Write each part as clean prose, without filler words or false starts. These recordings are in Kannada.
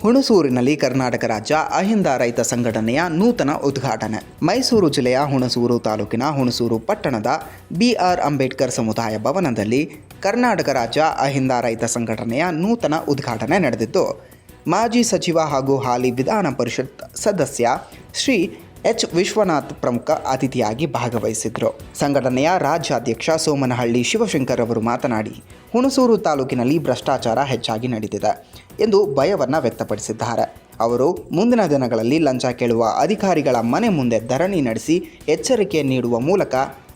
ಹುಣಸೂರಿನಲ್ಲಿ ಕರ್ನಾಟಕ ರಾಜ್ಯ ಅಹಿಂದ ರೈತ ಸಂಘಟನೆಯ ನೂತನ ಉದ್ಘಾಟನೆ. ಮೈಸೂರು ಜಿಲ್ಲೆಯ ಹುಣಸೂರು ತಾಲೂಕಿನ ಹುಣಸೂರು ಪಟ್ಟಣದ ಬಿ.ಆರ್. ಅಂಬೇಡ್ಕರ್ ಸಮುದಾಯ ಭವನದಲ್ಲಿ ಕರ್ನಾಟಕ ರಾಜ್ಯ ಅಹಿಂದ ರೈತ ಸಂಘಟನೆಯ ನೂತನ ಉದ್ಘಾಟನೆ ನಡೆದಿದ್ದು, ಮಾಜಿ ಸಚಿವ ಹಾಗೂ ಹಾಲಿ ವಿಧಾನ ಪರಿಷತ್ ಸದಸ್ಯ ಶ್ರೀ ಎಚ್. ವಿಶ್ವನಾಥ್ ಪ್ರಮುಖ ಅತಿಥಿಯಾಗಿ ಭಾಗವಹಿಸಿದ್ರು. ಸಂಘಟನೆಯ ರಾಜ್ಯಾಧ್ಯಕ್ಷ ಸೋಮನಹಳ್ಳಿ ಶಿವಶಂಕರ್ ಅವರು ಮಾತನಾಡಿ, ಹುಣಸೂರು ತಾಲೂಕಿನಲ್ಲಿ ಭ್ರಷ್ಟಾಚಾರ ಹೆಚ್ಚಾಗಿ ನಡೆದಿದೆ ಎಂದು ಭಯವನ್ನು ವ್ಯಕ್ತಪಡಿಸಿದ್ದಾರೆ. ಅವರು ಮುಂದಿನ ದಿನಗಳಲ್ಲಿ ಲಂಚ ಕೇಳುವ ಅಧಿಕಾರಿಗಳ ಮನೆ ಮುಂದೆ ಧರಣಿ ನಡೆಸಿ ಎಚ್ಚರಿಕೆ ನೀಡುವ ಮೂಲಕ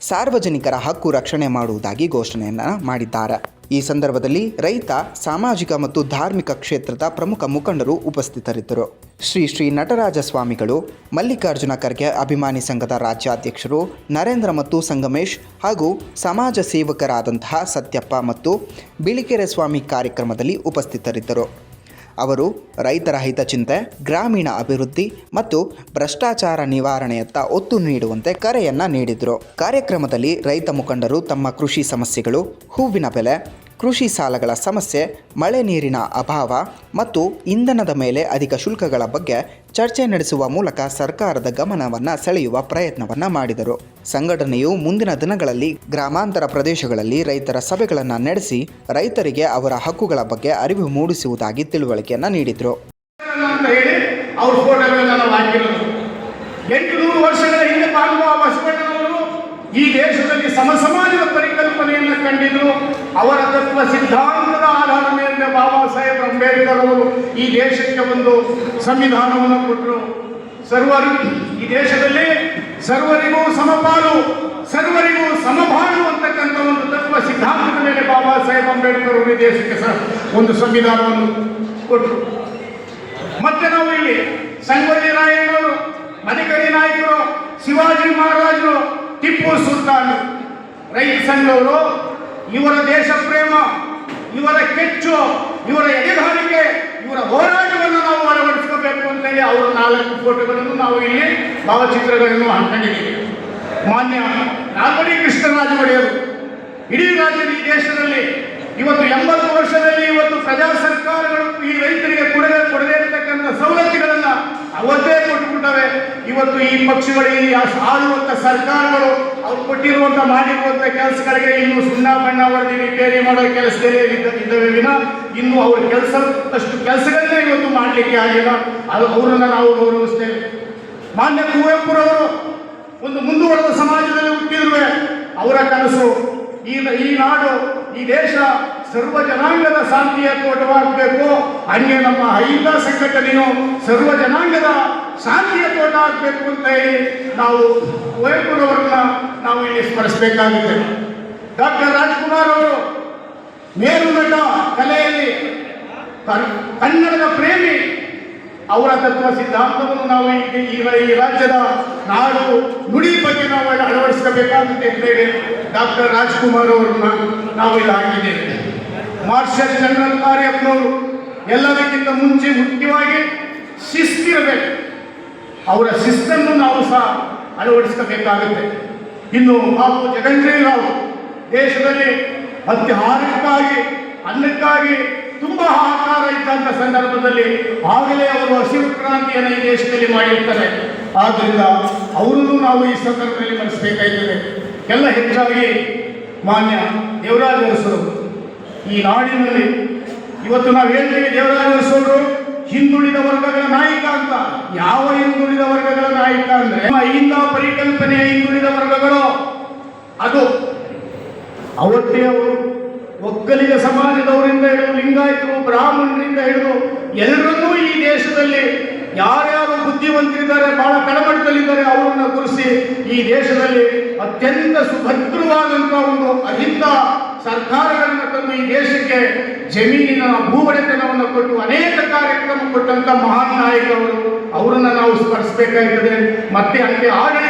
ಸಾರ್ವಜನಿಕರ ಹಕ್ಕು ರಕ್ಷಣೆ ಮಾಡುವುದಾಗಿ ಘೋಷಣೆಯನ್ನು ಮಾಡಿದ್ದಾರೆ. ಈ ಸಂದರ್ಭದಲ್ಲಿ ರೈತ, ಸಾಮಾಜಿಕ ಮತ್ತು ಧಾರ್ಮಿಕ ಕ್ಷೇತ್ರದ ಪ್ರಮುಖ ಮುಖಂಡರು ಉಪಸ್ಥಿತರಿದ್ದರು. ಶ್ರೀ ನಟರಾಜ ಸ್ವಾಮಿಗಳು, ಮಲ್ಲಿಕಾರ್ಜುನ ಖರ್ಗೆ ಅಭಿಮಾನಿ ಸಂಘದ ರಾಜ್ಯಾಧ್ಯಕ್ಷರು ನರೇಂದ್ರ ಮತ್ತು ಸಂಗಮೇಶ್ ಹಾಗೂ ಸಮಾಜ ಸೇವಕರಾದಂತಹ ಸತ್ಯಪ್ಪ ಮತ್ತು ಬಿಳಿಕೆರೆ ಸ್ವಾಮಿ ಕಾರ್ಯಕ್ರಮದಲ್ಲಿ ಉಪಸ್ಥಿತರಿದ್ದರು. ಅವರು ರೈತರ ಹಿತಚಿಂತೆ, ಗ್ರಾಮೀಣ ಅಭಿವೃದ್ಧಿ ಮತ್ತು ಭ್ರಷ್ಟಾಚಾರ ನಿವಾರಣೆಯತ್ತ ಒತ್ತು ನೀಡುವಂತೆ ಕರೆಯನ್ನು ನೀಡಿದರು. ಕಾರ್ಯಕ್ರಮದಲ್ಲಿ ರೈತ ಮುಖಂಡರು ತಮ್ಮ ಕೃಷಿ ಸಮಸ್ಯೆಗಳು, ಹೂವಿನ ಬೆಲೆ, ಕೃಷಿ ಸಾಲಗಳ ಸಮಸ್ಯೆ, ಮಳೆ ನೀರಿನ ಅಭಾವ ಮತ್ತು ಇಂಧನದ ಮೇಲೆ ಅಧಿಕ ಶುಲ್ಕಗಳ ಬಗ್ಗೆ ಚರ್ಚೆ ನಡೆಸುವ ಮೂಲಕ ಸರ್ಕಾರದ ಗಮನವನ್ನು ಸೆಳೆಯುವ ಪ್ರಯತ್ನವನ್ನು ಮಾಡಿದರು. ಸಂಘಟನೆಯು ಮುಂದಿನ ದಿನಗಳಲ್ಲಿ ಗ್ರಾಮಾಂತರ ಪ್ರದೇಶಗಳಲ್ಲಿ ರೈತರ ಸಭೆಗಳನ್ನು ನಡೆಸಿ ರೈತರಿಗೆ ಅವರ ಹಕ್ಕುಗಳ ಬಗ್ಗೆ ಅರಿವು ಮೂಡಿಸುವುದಾಗಿ ತಿಳುವಳಿಕೆಯನ್ನು ನೀಡಿದರು. 800 ವರ್ಷಗಳ ಹಿಂದೆ ಬಾಳುವ ಬಸವಣ್ಣನವರು ಈ ದೇಶದಲ್ಲಿ ಸಮಸಮಾಜದ ಪರಿಕಲ್ಪನೆಯನ್ನು ಕಂಡಿದ್ರು. ಅವರ ತತ್ವ ಸಿದ್ಧಾಂತದ ಆಧಾರದ ಮೇಲೆ ಬಾಬಾ ಸಾಹೇಬ್ ಅಂಬೇಡ್ಕರ್ ಅವರು ಈ ದೇಶಕ್ಕೆ ಒಂದು ಸಂವಿಧಾನವನ್ನು ಕೊಟ್ಟರು. ಈ ದೇಶದಲ್ಲಿ ಸರ್ವರಿಗೂ ಸಮಪಾಲು, ಸರ್ವರಿಗೂ ಸಮಬಾಳು ಅಂತಕ್ಕಂಥ ಒಂದು ತತ್ವ ಸಿದ್ಧಾಂತದ ಮೇಲೆ ಬಾಬಾ ಸಾಹೇಬ್ ಅಂಬೇಡ್ಕರ್ ಅವರು ಈ ದೇಶಕ್ಕೆ ಒಂದು ಸಂವಿಧಾನವನ್ನು ಕೊಟ್ಟರು. ಮತ್ತೆ ನಾವು ಇಲ್ಲಿ ಸಂಗೊಳ್ಳಿ ರಾಯಣ್ಣವರು, ಮದಕರಿ ನಾಯಕರು, ಶಿವಾಜಿ ಮಹಾರಾಜರು, ಟಿಪ್ಪು ಸುಲ್ತಾನ್, ರೈತ ಸಂಘವರು, ಇವರ ದೇಶ ಪ್ರೇಮ, ಇವರ ಕೆಚ್ಚು, ಇವರ ಎದೆಗಾರಿಕೆ, ಇವರ ಹೋರಾಟವನ್ನು ನಾವು ಅಳವಡಿಸಿಕೋಬೇಕು ಅಂತೇಳಿ ಅವರ 4 ಫೋಟೋಗಳನ್ನು ನಾವು ಇಲ್ಲಿ ಭಾವಚಿತ್ರಗಳನ್ನು ಹಾಕೊಂಡಿದ್ದೀವಿ. ಮಾನ್ಯ ನಾಲ್ವಡಿ ಕೃಷ್ಣರಾಜ ಒಡೆಯರು ಇಡೀ ರಾಜ್ಯದ ಈ ದೇಶದಲ್ಲಿ ಇವತ್ತು 80 ವರ್ಷದಲ್ಲಿ ಇವತ್ತು ಪ್ರಜಾ ಸರ್ಕಾರಗಳು ಈ ರೈತರಿಗೆ ಕೊಡದೇ ಇರತಕ್ಕಂಥ ಸವಲತ್ತುಗಳನ್ನು ಅವತ್ತೇ ಕೊಟ್ಟುಬಿಟ್ಟವೆ. ಇವತ್ತು ಈ ಪಕ್ಷಗಳಿಗೆ ಆಳುವಂಥ ಸರ್ಕಾರಗಳು ಅವ್ರು ಕೊಟ್ಟಿರುವಂಥ ಮಾಡಿರುವಂಥ ಕೆಲಸಗಳಿಗೆ ಇನ್ನು ಸುಣ್ಣ ಬಣ್ಣ ಹೊಡೆದು ರಿಪೇರಿ ಮಾಡೋ ಕೆಲಸದಲ್ಲೇ ಇದ್ದವೆ ವಿನ ಇನ್ನು ಅವ್ರ ಅಷ್ಟು ಕೆಲಸಗಳನ್ನೇ ಇವತ್ತು ಮಾಡಲಿಕ್ಕೆ ಆಗಿಲ್ಲ. ಅವರನ್ನು ನಾವು ಗೌರವಿಸ್ತೇವೆ. ಮಾನ್ಯ ಕುವೆಂಪುರವರು ಒಂದು ಮುಂದುವರೆದ ಸಮಾಜದಲ್ಲಿ ಹುಟ್ಟಿರುವೆ. ಅವರ ಕನಸು ಈ ನಾಡು, ಈ ದೇಶ ಸರ್ವ ಜನಾಂಗದ ಶಾಂತಿಯ ತೋಟವಾಗಬೇಕು. ಹಂಗೆ ನಮ್ಮ ಅಹಿಂದ ಸಂಘಟನೆಯು ಸರ್ವ ಜನಾಂಗದ ಶಾಂತಿಯ ತೋಟ ಆಗಬೇಕು ಅಂತ ಹೇಳಿ ನಾವು ಕುವೆಂಪುರವರನ್ನ ನಾವು ಇಲ್ಲಿ ಸ್ಮರಿಸಬೇಕಾಗಿದೆ. ಡಾಕ್ಟರ್ ರಾಜ್ಕುಮಾರ್ ಅವರು ಮೇರು ನಟ, ಕಲೆಯಲ್ಲಿ ಕನ್ನಡದ ಪ್ರೇಮಿ. ಅವರ ತತ್ವ ಸಿದ್ಧಾಂತವನ್ನು ನಾವು ಈ ರಾಜ್ಯದ ನಾಡು ನುಡಿ ಬಗ್ಗೆ ನಾವು ಅಳವಡಿಸಬೇಕಾಗುತ್ತೆ ಅಂತ ಹೇಳಿ ಡಾಕ್ಟರ್ ರಾಜ್ಕುಮಾರ್ ಅವರನ್ನ ನಾವು ಇಲ್ಲಿ ಹಾಕಿದ್ದೇವೆ. ಮಾರ್ಷಲ್ ಜನರಲ್ ಕಾರ್ಯಪ್ಪನವರು ಎಲ್ಲದಕ್ಕಿಂತ ಮುಂಚೆ ಮುಖ್ಯವಾಗಿ ಶಿಸ್ತಿರಬೇಕು. ಅವರ ಶಿಸ್ತನ್ನು ನಾವು ಸಹ ಅಳವಡಿಸಬೇಕಾಗುತ್ತೆ. ಇನ್ನು ಬಾಬು ಜಗಜೀವನರಾವ್ ದೇಶದಲ್ಲಿ ಆಹಾರಕ್ಕಾಗಿ, ಅನ್ನಕ್ಕಾಗಿ ತುಂಬ ಹಾಹಾಕಾರ ಇದ್ದಂಥ ಸಂದರ್ಭದಲ್ಲಿ ಆಗಲೇ ಅವರು ಹಸಿರು ಕ್ರಾಂತಿಯನ್ನು ಈ ದೇಶದಲ್ಲಿ ಮಾಡಿರ್ತಾರೆ. ಆದ್ದರಿಂದ ಅವರನ್ನು ನಾವು ಈ ಸಂದರ್ಭದಲ್ಲಿ ಮರೆಸಬೇಕಾಯ್ತದೆ. ಎಲ್ಲ ಹೆಚ್ಚಾಗಿ ಮಾನ್ಯ ದೇವರಾಜ ಅರಸರು ಈ ನಾಡಿನಲ್ಲಿ ಇವತ್ತು ನಾವು ಹೇಳ್ತೀವಿ, ದೇವರಾಜ ಅರಸರು ಹಿಂದುಳಿದ ವರ್ಗಗಳ ನಾಯಕ ಅಂತ. ಯಾವ ಹಿಂದುಳಿದ ವರ್ಗಗಳ ನಾಯಕ ಅಂದ್ರೆ ಅಹಿಂದ ಪರಿಕಲ್ಪನೆಯ ಹಿಂದುಳಿದ ವರ್ಗಗಳು. ಅದು ಅವತ್ತೇ ಅವರು ಒಕ್ಕಲಿಗ ಸಮಾಜದವರಿಂದ ಹಿಡಿದು ಲಿಂಗಾಯತರು, ಬ್ರಾಹ್ಮಣರಿಂದ ಹಿಡಿದು ಎಲ್ಲರನ್ನೂ ಈ ದೇಶದಲ್ಲಿ ಯಾರ್ಯಾರು ಬುದ್ಧಿವಂತರಿದ್ದಾರೆ, ಬಹಳ ಕೆಳಮಟ್ಟದಲ್ಲಿದ್ದಾರೆ, ಅವರನ್ನು ಗುರುಸಿ ಈ ದೇಶದಲ್ಲಿ ಅತ್ಯಂತ ಸುಭದ್ರವಾದಂಥ ಒಂದು ಅಹಿಂದ ಸರ್ಕಾರಗಳನ್ನು ತಂದು ಈ ದೇಶಕ್ಕೆ ಜಮೀನಿನ ಭೂವಡೆತನವನ್ನು ಕೊಟ್ಟು ಅನೇಕ ಕಾರ್ಯಕ್ರಮ ಕೊಟ್ಟಂಥ ಮಹಾನ್ ನಾಯಕರು. ಅವರನ್ನು ನಾವು ಸ್ಮರಿಸಬೇಕಾಗುತ್ತದೆ. ಮತ್ತೆ ಅಂತೆ ಆಡಳಿತ